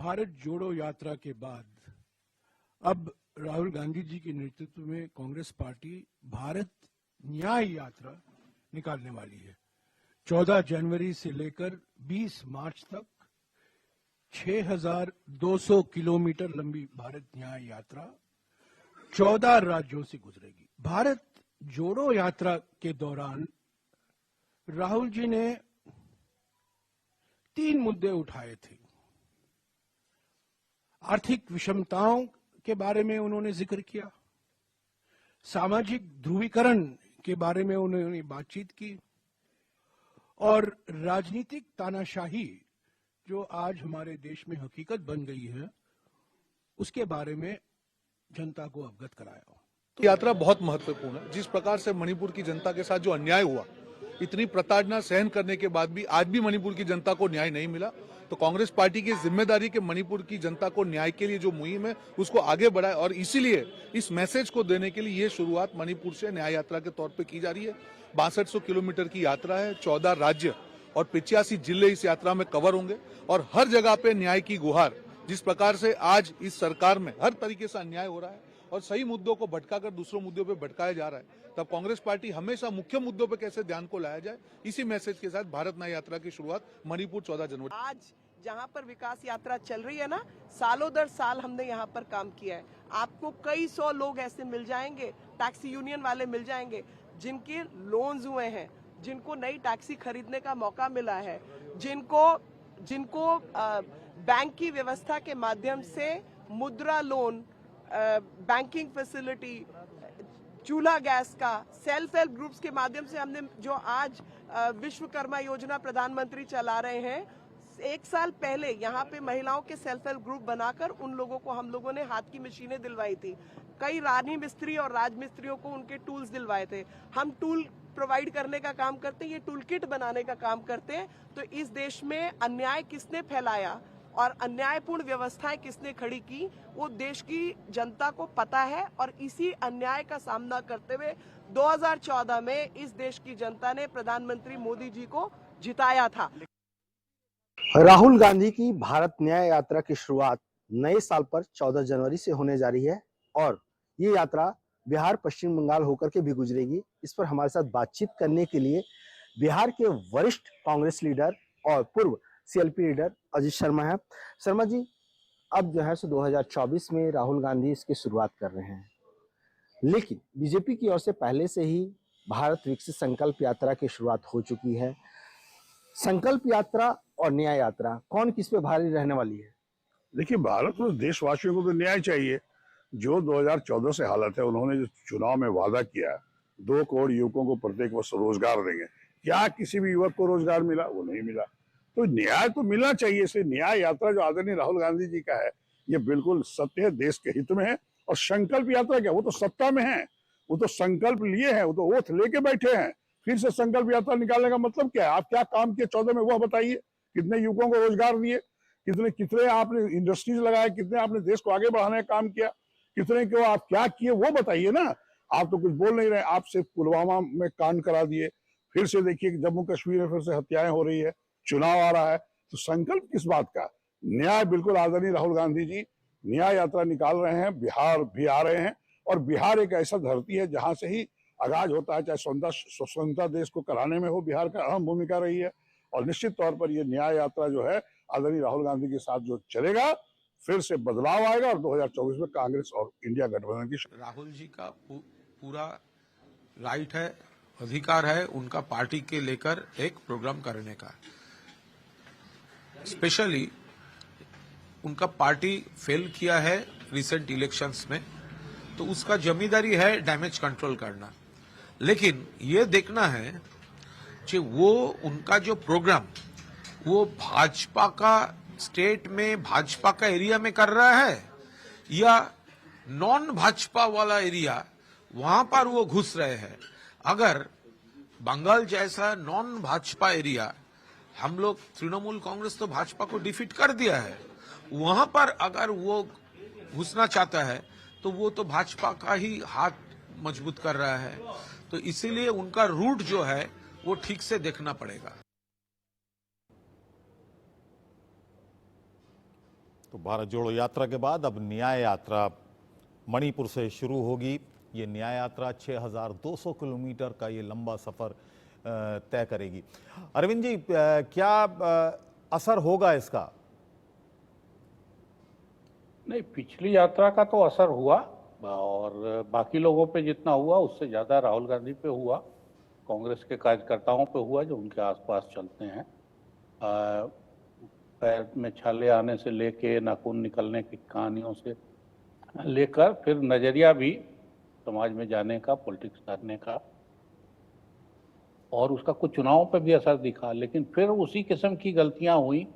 भारत जोड़ो यात्रा के बाद अब राहुल गांधी जी के नेतृत्व में कांग्रेस पार्टी भारत न्याय यात्रा निकालने वाली है। 14 जनवरी से लेकर 20 मार्च तक 6,200 किलोमीटर लंबी भारत न्याय यात्रा 14 राज्यों से गुजरेगी। भारत जोड़ो यात्रा के दौरान राहुल जी ने 3 मुद्दे उठाए थे। आर्थिक विषमताओं के बारे में उन्होंने जिक्र किया, सामाजिक ध्रुवीकरण के बारे में उन्होंने बातचीत की और राजनीतिक तानाशाही जो आज हमारे देश में हकीकत बन गई है उसके बारे में जनता को अवगत कराया। यात्रा बहुत महत्वपूर्ण है। जिस प्रकार से मणिपुर की जनता के साथ जो अन्याय हुआ, इतनी प्रताड़ना सहन करने के बाद भी आज भी मणिपुर की जनता को न्याय नहीं मिला, तो कांग्रेस पार्टी की जिम्मेदारी के मणिपुर की जनता को न्याय के लिए जो मुहिम है उसको आगे बढ़ाए और इसीलिए इस मैसेज को देने के लिए ये शुरुआत मणिपुर से न्याय यात्रा के तौर पे की जा रही है। 6200 किलोमीटर की यात्रा है, 14 राज्य और 85 जिले इस यात्रा में कवर होंगे और हर जगह पे न्याय की गुहार। जिस प्रकार से आज इस सरकार में हर तरीके से अन्याय हो रहा है और सही मुद्दों को भटकाकर दूसरों मुद्दों पे भटकाया जा रहा है, तब कांग्रेस पार्टी हमेशा मुख्य मुद्दों पे कैसे ध्यान को लाया जाए, इसी मैसेज के साथ भारत न्याय यात्रा की शुरुआत मणिपुर 14 जनवरी। आज जहां पर विकास यात्रा चल रही है ना, सालों दर साल हमने यहाँ पर काम किया है। आपको कई 100 लोग ऐसे मिल जाएंगे, टैक्सी यूनियन वाले मिल जाएंगे जिनके लोन्स हुए हैं, जिनको नई टैक्सी खरीदने का मौका मिला है, जिनको बैंक की व्यवस्था के माध्यम से मुद्रा लोन, बैंकिंग फैसिलिटी, चूल्हा गैस का, सेल्फ हेल्प ग्रुप्स के माध्यम से हमने जो आज विश्वकर्मा योजना प्रधानमंत्री चला रहे हैं, 1 साल पहले यहाँ पे महिलाओं के सेल्फ हेल्प ग्रुप बनाकर उन लोगों को हम लोगों ने हाथ की मशीनें दिलवाई थी। कई रानी मिस्त्री और राज मिस्त्रियों को उनके टूल्स दिलवाए थे। हम टूल प्रोवाइड करने का काम करते हैं, ये टूल किट बनाने का काम करते हैं। तो इस देश में अन्याय किसने फैलाया और अन्यायपूर्ण व्यवस्थाएं किसने खड़ी की, वो देश की जनता को पता है और इसी अन्याय का सामना करते हुए 2014 में इस देश की जनता ने प्रधानमंत्री मोदी जी को जिताया था। राहुल गांधी की भारत न्याय यात्रा की शुरुआत नए साल पर 14 जनवरी से होने जा रही है और ये यात्रा बिहार पश्चिम बंगाल होकर के भी गुजरेगी। इस पर हमारे साथ बातचीत करने के लिए बिहार के वरिष्ठ कांग्रेस लीडर और पूर्व सीएलपी लीडर अजीत शर्मा है। शर्मा जी, अब जो है 2024 में राहुल गांधी इसकी शुरुआत कर रहे हैं, लेकिन बीजेपी की ओर से पहले से ही भारत विकसित संकल्प यात्रा की शुरुआत हो चुकी है। संकल्प यात्रा और न्याय यात्रा कौन किस पे भारी रहने वाली है? देखिए, भारत में देशवासियों को तो न्याय चाहिए। जो 2014 से हालत है, उन्होंने जो चुनाव में वादा किया 2 करोड़ युवकों को प्रत्येक वर्ष रोजगार देंगे, क्या किसी भी युवक को रोजगार मिला? वो नहीं मिला। तो न्याय तो मिलना चाहिए। इसे न्याय यात्रा जो आदरणीय राहुल गांधी जी का है, ये बिल्कुल सत्य है, देश के हित में है। और संकल्प यात्रा क्या, वो तो सत्ता में है, वो तो संकल्प लिए हैं, वो तो ओथ लेके बैठे हैं। फिर से संकल्प यात्रा निकालने का मतलब क्या है? आप क्या काम किए 14 में, वह बताइए। कितने युवकों को रोजगार दिए, कितने आपने इंडस्ट्रीज लगाए, कितने आपने देश को आगे बढ़ाने का काम किया, कितने को आप क्या किए वो बताइए ना। आप तो कुछ बोल नहीं रहे। आप सिर्फ पुलवामा में कांड करा दिए, फिर से देखिए कि जम्मू कश्मीर में फिर से हत्याएं हो रही है, चुनाव आ रहा है। तो संकल्प किस बात का? न्याय बिल्कुल आदरणीय राहुल गांधी जी न्याय यात्रा निकाल रहे हैं। बिहार भी आ रहे हैं और बिहार एक ऐसा धरती है जहां से ही आगाज होता है। चाहे स्वतंत्रता देश को कराने में हो, बिहार का अहम भूमिका रही है। और निश्चित तौर पर यह न्याय यात्रा जो है आदरणीय राहुल गांधी के साथ जो चलेगा, फिर से बदलाव आएगा और 2024 में कांग्रेस और इंडिया गठबंधन की। राहुल जी का पूरा राइट है, अधिकार है उनका पार्टी के लेकर एक प्रोग्राम करने का। स्पेशली उनका पार्टी फेल किया है रिसेंट इलेक्शंस में, तो उसका जिम्मेदारी है डैमेज कंट्रोल करना। लेकिन ये देखना है कि वो उनका जो प्रोग्राम वो भाजपा का स्टेट में, भाजपा का एरिया में कर रहा है या नॉन भाजपा वाला एरिया वहां पर वो घुस रहे हैं। अगर बंगाल जैसा नॉन भाजपा एरिया, हम लोग तृणमूल कांग्रेस तो भाजपा को डिफीट कर दिया है, वहां पर अगर वो घुसना चाहता है तो वो तो भाजपा का ही हाथ मजबूत कर रहा है। तो इसीलिए उनका रूट जो है वो ठीक से देखना पड़ेगा। तो भारत जोड़ो यात्रा के बाद अब न्याय यात्रा मणिपुर से शुरू होगी। ये न्याय यात्रा 6200 किलोमीटर का ये लंबा सफर तय करेगी। अरविंद जी, क्या असर होगा इसका? नहीं, पिछली यात्रा का तो असर हुआ और बाकी लोगों पे जितना हुआ उससे ज्यादा राहुल गांधी पे हुआ, कांग्रेस के कार्यकर्ताओं पे हुआ जो उनके आसपास चलते हैं। पैर में छाले आने से लेके नाखून निकलने की कहानियों से लेकर फिर नजरिया भी समाज में जाने का, पॉलिटिक्स करने का, और उसका कुछ चुनावों पे भी असर दिखा। लेकिन फिर उसी किस्म की गलतियां हुई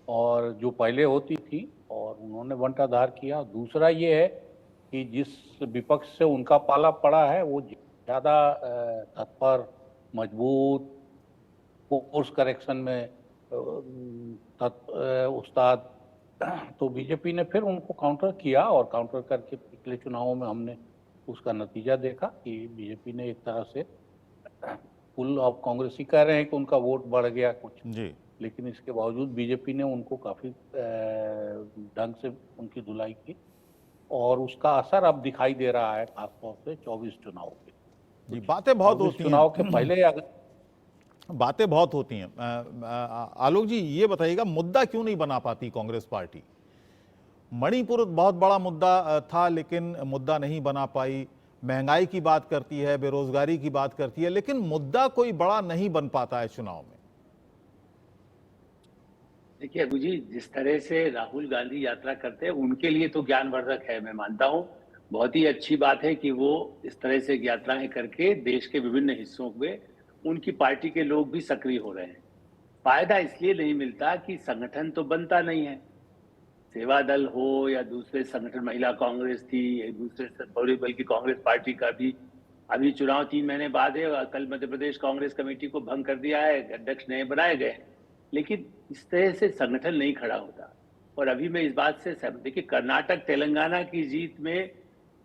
और जो पहले होती थी और उन्होंने बंटाधार किया। दूसरा ये है कि जिस विपक्ष से उनका पाला पड़ा है वो ज्यादा तत्पर, मजबूत, कोर्स करेक्शन में उस्ताद, तो बीजेपी ने फिर उनको काउंटर किया और काउंटर करके पिछले चुनावों में हमने उसका नतीजा देखा कि बीजेपी ने एक तरह से कुल, अब कांग्रेसी कह रहे हैं कि उनका वोट बढ़ गया कुछ जी, लेकिन इसके बावजूद बीजेपी ने उनको काफी ढंग से उनकी धुलाई की और उसका असर अब दिखाई दे रहा है, खासतौर से 24 चुनाव पे। जी, बातें बहुत होती हैं चुनाव के पहले बातें बहुत होती हैं। आलोक जी, ये बताइएगा, मुद्दा क्यों नहीं बना पाती कांग्रेस पार्टी? मणिपुर बहुत बड़ा मुद्दा था लेकिन मुद्दा नहीं बना पाई। महंगाई की बात करती है, बेरोजगारी की बात करती है, लेकिन मुद्दा कोई बड़ा नहीं बन पाता है चुनाव में। देखिए अबू जी, जिस तरह से राहुल गांधी यात्रा करते हैं उनके लिए तो ज्ञानवर्धक है, मैं मानता हूँ। बहुत ही अच्छी बात है कि वो इस तरह से यात्राएं करके देश के विभिन्न हिस्सों में उनकी पार्टी के लोग भी सक्रिय हो रहे हैं। फायदा इसलिए नहीं मिलता कि संगठन तो बनता नहीं है। सेवा दल हो या दूसरे संगठन, महिला कांग्रेस थी, एक दूसरे से बल्कि कांग्रेस पार्टी का भी अभी चुनाव 3 महीने बाद है। कल मध्य प्रदेश कांग्रेस कमेटी को भंग कर दिया है, अध्यक्ष नए बनाए गए, लेकिन इस तरह से संगठन नहीं खड़ा होता। और अभी मैं इस बात से सहमत, देखिए कर्नाटक तेलंगाना की जीत में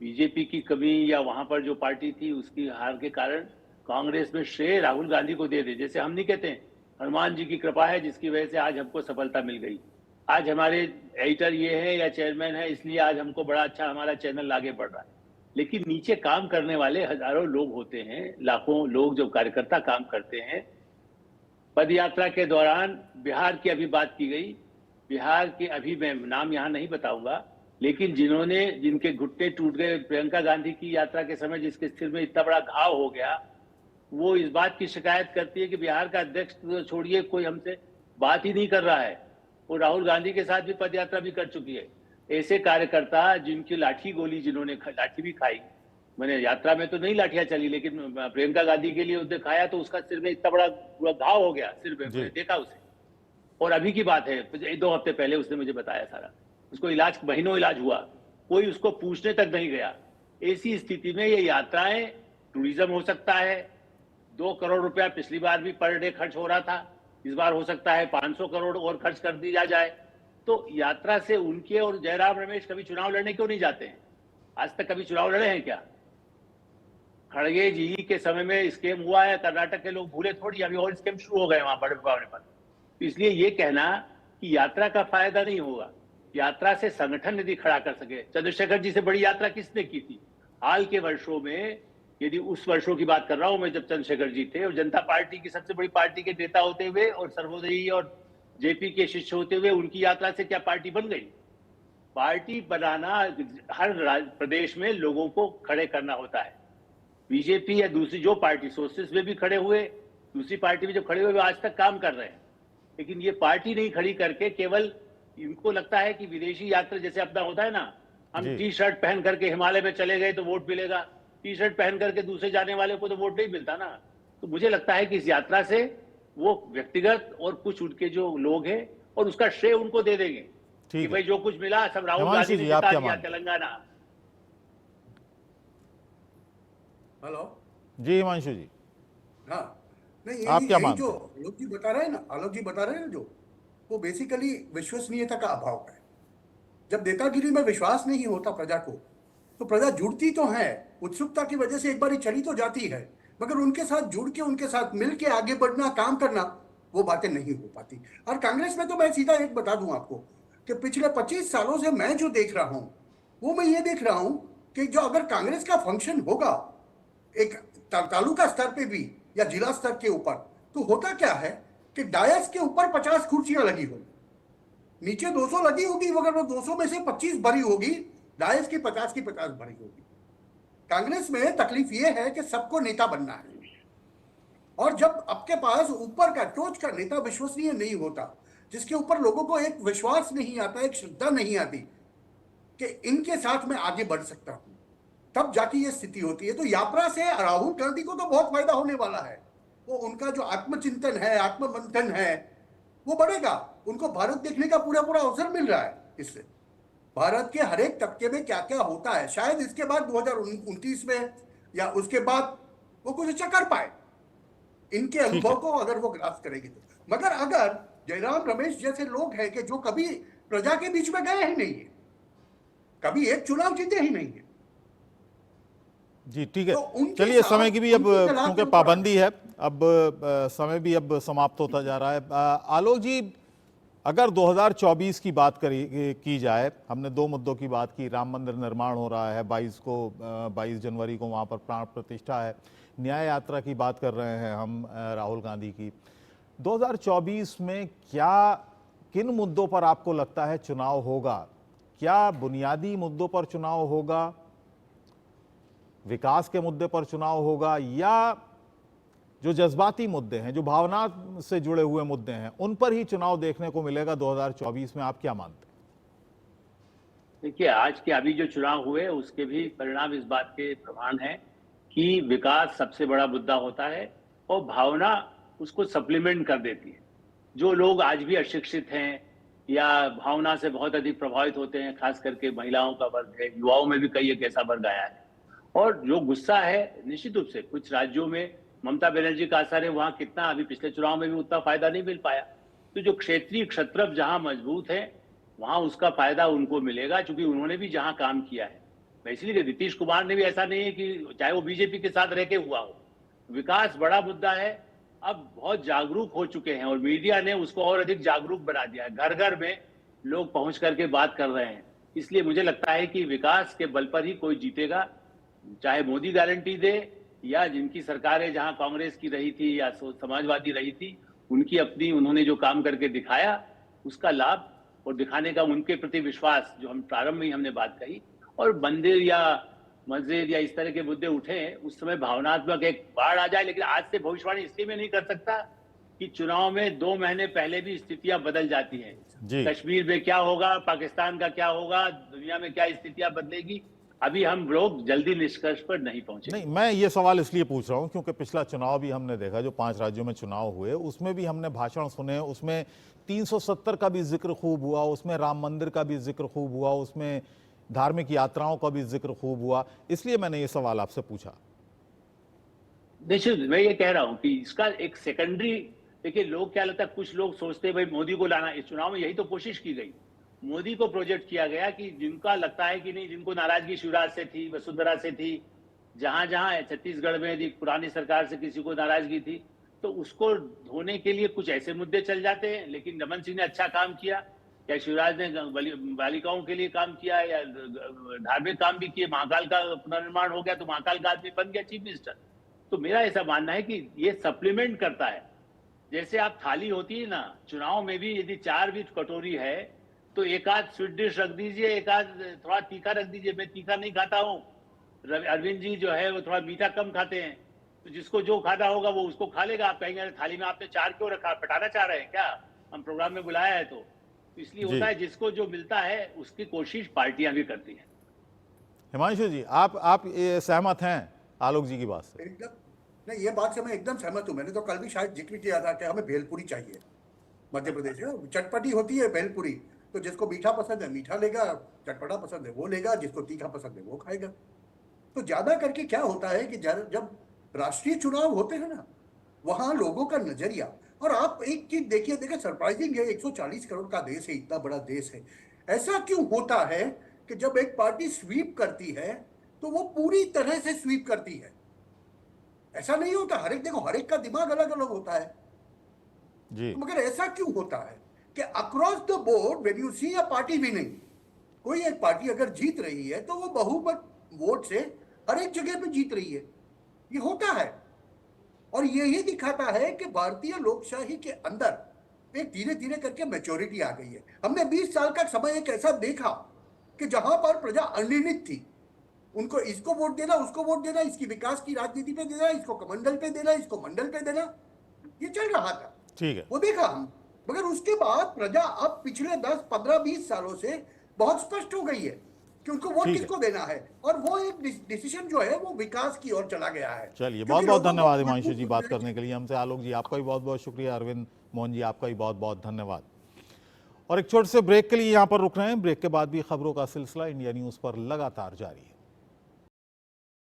बीजेपी की कमी या वहां पर जो पार्टी थी उसकी हार के कारण कांग्रेस में श्रेय राहुल गांधी को दे दे। जैसे हम नहीं कहते हैं हनुमान जी की कृपा है जिसकी वजह से आज हमको सफलता मिल गई, आज हमारे एडिटर ये है या चेयरमैन है इसलिए आज हमको बड़ा अच्छा हमारा चैनल आगे बढ़ रहा है। लेकिन नीचे काम करने वाले हजारों लोग होते हैं, लाखों लोग जो कार्यकर्ता काम करते हैं। पद यात्रा के दौरान बिहार की अभी बात की गई, बिहार के अभी मैं नाम यहाँ नहीं बताऊंगा, लेकिन जिनके घुटने टूट गए प्रियंका गांधी की यात्रा के समय, जिसके सिर में इतना बड़ा घाव हो गया, वो इस बात की शिकायत करती है कि बिहार का अध्यक्ष तो छोड़िए, कोई हमसे बात ही नहीं कर रहा है। वो राहुल गांधी के साथ भी पद यात्रा भी कर चुकी है। ऐसे कार्यकर्ता जिनकी लाठी गोली, जिन्होंने लाठी भी खाई, मैंने यात्रा में तो नहीं लाठियां चली लेकिन प्रियंका गांधी के लिए उसने खाया तो उसका सिर में इतना बड़ा घाव हो गया सिर में, मैंने देखा उसे। और अभी की बात है, 2 हफ्ते पहले उसने मुझे बताया सारा, उसको इलाज, महीनों इलाज हुआ, कोई उसको पूछने तक नहीं गया। ऐसी स्थिति में ये यात्राएं टूरिज्म हो सकता है। 2 करोड़ रुपया पिछली बार भी पर डे खर्च हो रहा था, इस बार हो सकता है 500 करोड़ और खर्च कर दिया जाए। तो यात्रा से उनके और जयराम रमेश कभी चुनाव लड़ने क्यों नहीं जाते हैं? आज तक कभी चुनाव लड़े हैं क्या? खड़गे जी के समय में स्कैम हुआ है, कर्नाटक के लोग भूले थोड़ी, अभी और स्कैम शुरू हो गए वहां बड़े पैमाने पर। तो इसलिए ये कहना कि यात्रा का फायदा नहीं होगा, यात्रा से संगठन यदि खड़ा कर सके। चंद्रशेखर जी से बड़ी यात्रा किसने की थी हाल के वर्षों में? यदि उस वर्षों की बात कर रहा हूं मैं जब चंद्रशेखर जी थे और जनता पार्टी की सबसे बड़ी पार्टी के नेता होते हुए और सर्वोदयी और जेपी के शिष्य होते हुए उनकी यात्रा से क्या पार्टी बन गई? पार्टी बनाना हर प्रदेश में लोगों को खड़े करना होता है। बीजेपी या दूसरी जो पार्टी, सोशलिस्ट में भी खड़े हुए, दूसरी पार्टी में जो खड़े हुए आज तक काम कर रहे हैं, लेकिन ये पार्टी नहीं खड़ी करके केवल इनको लगता है कि विदेशी यात्रा जैसे अपना होता है ना, हम टी शर्ट पहन करके हिमालय में चले गए तो वोट मिलेगा, टी शर्ट पहन करके दूसरे जाने वाले को तो वोट नहीं मिलता ना। तो मुझे लगता है कि इस यात्रा से वो व्यक्तिगत और कुछ उनके जो लोग हैं और उसका श्रेय उनको दे देंगे कि भाई जो कुछ मिला सब राहुल गांधी ने जिता दिया तेलंगाना। हेलो जी हिमांशु जी। हाँ नहीं, आप क्या मानते जो आलोक जी बता रहे हैं ना, आलोक जी बता रहे हैं ना, जो वो बेसिकली विश्वसनीयता का अभाव है। जब नेतागिरी में विश्वास नहीं होता प्रजा को, तो प्रजा जुड़ती तो है, उत्सुकता की वजह से एक बार चली तो जाती है, मगर उनके साथ जुड़ के उनके साथ मिल के आगे बढ़ना, काम करना, वो बातें नहीं हो पाती। और कांग्रेस में तो मैं सीधा एक बता दूं आपको कि पिछले 25 सालों से मैं जो देख रहा हूं वो मैं ये देख रहा हूं कि जो अगर कांग्रेस का फंक्शन होगा एक तालुका स्तर पे भी या जिला स्तर के ऊपर, तो होता क्या है कि डायस के ऊपर 50 कुर्सियां लगी होगी, नीचे 200 लगी होगी, मगर वो 200 में से 25 भरी होगी, डायस की 50 भरी होगी। कांग्रेस में तकलीफ ये है कि सबको नेता बनना है, और जब आपके पास ऊपर का टोच का नेता विश्वसनीय नहीं होता, जिसके ऊपर लोगों को एक विश्वास नहीं आता, एक श्रद्धा नहीं आती कि इनके साथ मैं आगे बढ़ सकता हूं, तब जाके ये स्थिति होती है। तो यात्रा से राहुल गांधी को तो बहुत फायदा होने वाला है। वो उनका जो आत्मचिंतन है, आत्ममंथन है, वो बढ़ेगा। उनको भारत देखने का पूरा अवसर मिल रहा है। इससे भारत के हर एक तबके में क्या क्या होता है, शायद इसके बाद 2029 में या उसके बाद वो कुछ अच्छा कर पाए, इनके अनुभव को अगर वो ग्रास करेगी तो। मगर अगर जयराम रमेश जैसे लोग हैं कि जो कभी प्रजा के बीच में गए ही नहीं है, कभी एक चुनाव जीते ही नहीं है, जी ठीक है। तो चलिए, समय की भी अब क्योंकि पाबंदी है, अब समय भी अब समाप्त होता जा रहा है। आलोक जी, अगर 2024 की बात की जाए, हमने दो मुद्दों की बात की, राम मंदिर निर्माण हो रहा है 22 जनवरी को वहाँ पर प्राण प्रतिष्ठा है, न्याय यात्रा की बात कर रहे हैं हम राहुल गांधी की। 2024 में किन मुद्दों पर आपको लगता है चुनाव होगा? क्या बुनियादी मुद्दों पर चुनाव होगा, विकास के मुद्दे पर चुनाव होगा, या जो जज्बाती मुद्दे हैं, जो भावना से जुड़े हुए मुद्दे हैं, उन पर ही चुनाव देखने को मिलेगा 2024 में? आप क्या मानते हैं? देखिए, आज के अभी जो चुनाव हुए उसके भी परिणाम इस बात के प्रमाण हैं कि विकास सबसे बड़ा मुद्दा होता है और भावना उसको सप्लीमेंट कर देती है। जो लोग आज भी अशिक्षित हैं या भावना से बहुत अधिक प्रभावित होते हैं, खास करके महिलाओं का वर्ग है, युवाओं में भी कई एक ऐसा वर्ग आया है, और जो गुस्सा है निश्चित रूप से कुछ राज्यों में ममता बनर्जी का असर है, वहां कितना अभी पिछले चुनाव में भी उतना फायदा नहीं मिल पाया। तो जो क्षेत्रीय क्षत्रप जहां मजबूत है वहां उसका फायदा उनको मिलेगा, क्योंकि उन्होंने भी जहां काम किया है। इसलिए नीतीश कुमार ने भी ऐसा नहीं है कि चाहे वो बीजेपी के साथ रह के हुआ हो, विकास बड़ा मुद्दा है। अब बहुत जागरूक हो चुके हैं और मीडिया ने उसको और अधिक जागरूक बना दिया है, घर घर में लोग पहुंच करके बात कर रहे हैं। इसलिए मुझे लगता है कि विकास के बल पर ही कोई जीतेगा, चाहे मोदी गारंटी दे या जिनकी सरकारें जहां कांग्रेस की रही थी या समाजवादी रही थी, उनकी अपनी उन्होंने जो काम करके दिखाया उसका लाभ और दिखाने का उनके प्रति विश्वास, जो हम प्रारंभ में हमने बात कही, और मंदिर या मस्जिद या इस तरह के मुद्दे उठे उस समय भावनात्मक एक बाढ़ आ जाए। लेकिन आज से भविष्यवाणी इसलिए मैं नहीं कर सकता कि चुनाव में 2 महीने पहले भी स्थितियां बदल जाती हैं। कश्मीर में क्या होगा, पाकिस्तान का क्या होगा, दुनिया में क्या स्थितियां बदलेगी, अभी हम लोग जल्दी निष्कर्ष पर नहीं पहुंचे। नहीं, मैं ये सवाल इसलिए पूछ रहा हूं क्योंकि पिछला चुनाव भी हमने देखा, जो 5 राज्यों में चुनाव हुए उसमें भी हमने भाषण सुने, उसमें 370 का भी जिक्र खूब हुआ, उसमें राम मंदिर का भी जिक्र खूब हुआ, उसमें धार्मिक यात्राओं का भी जिक्र खूब हुआ। इसलिए मैंने ये सवाल आपसे पूछा। देखिए, मैं ये कह रहा हूं कि इसका एक सेकेंडरी, देखिए लोग क्या लगता है, कुछ लोग सोचते हैं भाई मोदी को लाना, इस चुनाव में यही तो कोशिश की गई, मोदी को प्रोजेक्ट किया गया कि जिनका लगता है कि नहीं, जिनको नाराजगी शिवराज से थी, वसुंधरा से थी, जहां जहां छत्तीसगढ़ में यदि पुरानी सरकार से किसी को नाराजगी थी, तो उसको धोने के लिए कुछ ऐसे मुद्दे चल जाते हैं। लेकिन रमन सिंह ने अच्छा काम किया, या शिवराज ने बालिकाओं के लिए काम किया, या धार्मिक काम भी किए, महाकाल का पुनर्निर्माण हो गया तो महाकाल का आदमी बन गया चीफ मिनिस्टर। तो मेरा ऐसा मानना है कि ये सप्लीमेंट करता है। जैसे आप थाली होती है ना, चुनाव में भी यदि 4 भी कटोरी है तो एक आध स्वीट डिश रख दीजिए, एक आध थोड़ा तीखा रख दीजिए। मैं तीखा नहीं खाता हूँ, अरविंद जी जो है वो थोड़ा मीठा कम खाते हैं, तो जिसको जो खाना होगा वो उसको खा लेगा। आप कहेंगे थाली में आपने 4 क्यों रखा, पटाना चाह रहे हैं क्या, हम प्रोग्राम में बुलाया है तो इसलिए होता है। जिसको जो मिलता है उसकी कोशिश पार्टियां भी करती हैं। हिमांशु जी, आप सहमत हैं आलोक जी की बात से? एकदम नहीं, ये बात से मैं एकदम सहमत हूँ। मैंने तो कल भी शायद जिक्र किया था कि हमें भेलपुरी चाहिए। मध्य प्रदेश में चटपटी होती है भेलपुरी, तो जिसको मीठा पसंद है मीठा लेगा, चटपटा पसंद है वो लेगा, जिसको तीखा पसंद है वो खाएगा। तो ज्यादा करके क्या होता है कि जब राष्ट्रीय चुनाव होते हैं ना, वहां लोगों का नजरिया, और आप एक चीज देखिए सरप्राइजिंग है, 140 करोड़ का देश है, इतना बड़ा देश है, ऐसा क्यों होता है कि जब एक पार्टी स्वीप करती है तो वो पूरी तरह से स्वीप करती है? ऐसा नहीं होता। हर एक का दिमाग अलग अलग होता है जी। मगर ऐसा क्यों होता है कि across the board when you see a party winning, कोई एक पार्टी अगर जीत रही है तो वो बहुमत वोट से हर एक जगह पे जीत रही है, ये होता है। और यही दिखाता है कि भारतीय लोकशाही के अंदर एक धीरे धीरे करके मैच्योरिटी आ गई है। हमने 20 साल का समय एक ऐसा देखा कि जहां पर प्रजा अनिर्णित थी, उनको इसको वोट देना, उसको वोट देना, इसकी विकास की राजनीति पे देना, इसको कमंडल पे देना, इसको मंडल पे देना, ये चल रहा था। ठीक है, वो देखा हम। मगर उसके बाद प्रजा अब पिछले 10, 15, 20 सालों से बहुत स्पष्ट हो गई है कि उनको वोट किसको देना है, और वो एक डिसीजन जो है वो विकास की ओर चला गया है। चलिए, बहुत बहुत धन्यवाद हिमांशु जी बात करने के लिए हमसे। आलोक जी आपका भी बहुत बहुत शुक्रिया, अरविंद मोहन जी आपका भी बहुत बहुत धन्यवाद। और एक छोटे से ब्रेक के लिए यहाँ पर रुक रहे हैं। ब्रेक के बाद भी खबरों का सिलसिला इंडिया न्यूज पर लगातार जारी है।